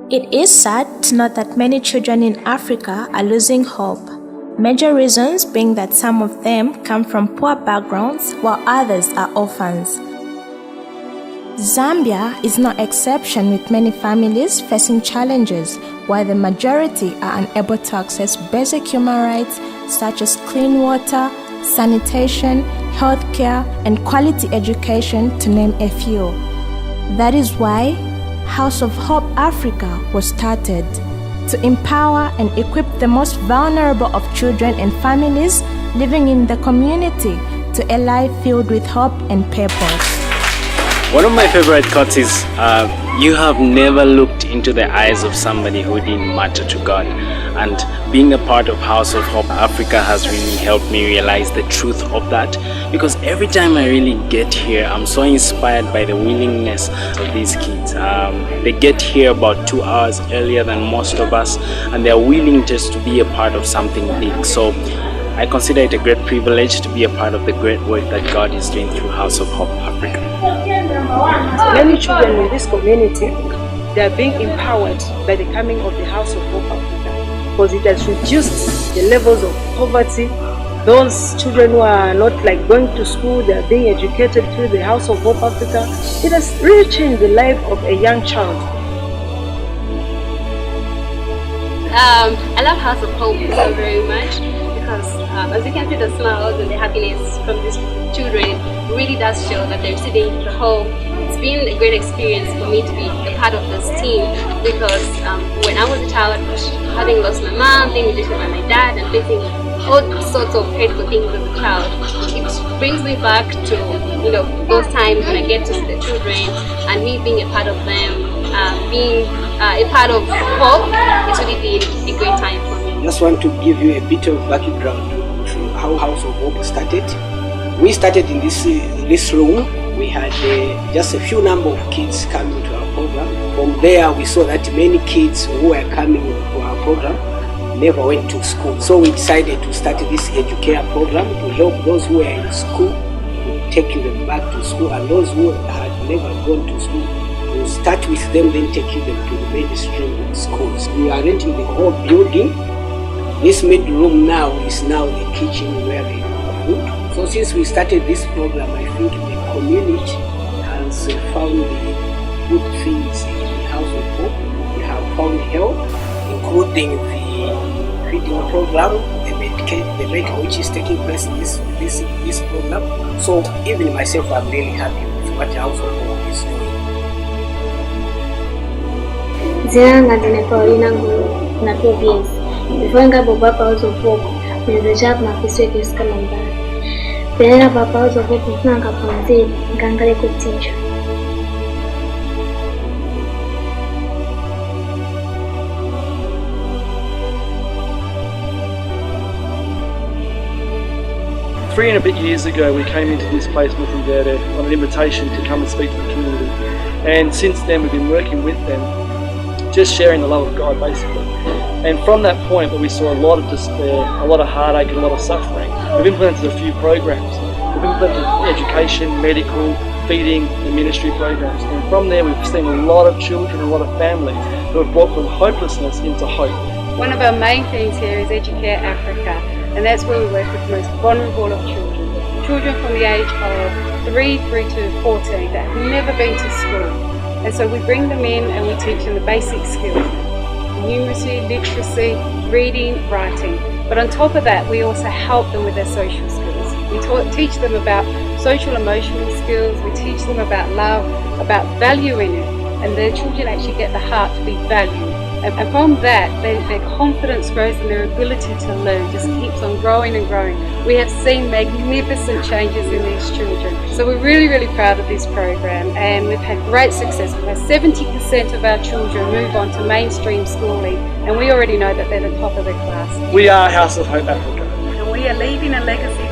It is sad to note that many children in Africa are losing hope. Major reasons being that some of them come from poor backgrounds while others are orphans. Zambia is no exception, with many families facing challenges while the majority are unable to access basic human rights such as clean water, sanitation, healthcare, and quality education, to name a few. That is why House of Hope Africa was started, to empower and equip the most vulnerable of children and families living in the community to a life filled with hope and purpose. One of my favorite quotes is, you have never looked into the eyes of somebody who didn't matter to God. And being a part of House of Hope Africa has really helped me realize the truth of that, because every time I really get here, I'm so inspired by the willingness of these kids. They get here about 2 hours earlier than most of us, and they're willing just to be a part of something big. So I consider it a great privilege to be a part of the great work that God is doing through House of Hope Africa. Many children in this community, they are being empowered by the coming of the House of Hope Africa, because it has reduced the levels of poverty. Those children who are not going to school, they are being educated through the House of Hope Africa. It has really changed the life of a young child. I love House of Hope so very much, because as you can see, the smiles and the happiness from these children really does show that they're receiving the hope. It's been a great experience for me to be a part of this team, because when I was a child, having lost my mom, being rejected by my dad, and facing all sorts of hateful things as a child, it brings me back to those times when I get to see the children and me being a part of them, being a part of hope. It's really been a great time for me. I just want to give you a bit of background to how House of Hope started. We started in this room. We had just a few number of kids coming to our program. From there, we saw that many kids who were coming to our program never went to school. So we decided to start this Educare program to help those who were in school, to take them back to school, and those who had never gone to school, to start with them, then taking them to the mainstream schools. We are renting the whole building. This mid room now is now the kitchen where they cook food. So since we started this program, I think the community has found the good things in the House of Hope. We have found help, including the feeding program, the medical which is taking place in this program. So even myself, I'm really happy with what House of Hope is doing. Jina langu Paulina Ngulu na PBS. Before Baba House of Hope, nilizoea mafisi kesi kama mbaya. Pia Baba House of Hope tunanga panzi ngangale kutinja. Three and a bit years ago, we came into this place with Mutindere on an invitation to come and speak to the community. And since then, we've been working with them, just sharing the love of God, basically. And from that point, where we saw a lot of despair, a lot of heartache, and a lot of suffering, we've implemented a few programs. We've implemented education, medical, feeding, and ministry programs. And from there, we've seen a lot of children, a lot of families who have brought from hopelessness into hope. One of our main things here is Educare Africa, and that's where we work with the most vulnerable of children. Children from the age of 3 through to 14 that have never been to school. And so we bring them in and we teach them the basic skills: numeracy, literacy, reading, writing. But on top of that, we also help them with their social skills. We teach them about social emotional skills, we teach them about love, about valuing it, and their children actually get the heart to be valued. And from that, their confidence grows and their ability to learn just keeps on growing and growing. We have seen magnificent changes in these children. So we're really, really proud of this program, and we've had great success. 70% of our children move on to mainstream schooling, and we already know that they're the top of their class. We are House of Hope Africa. And we are leaving a legacy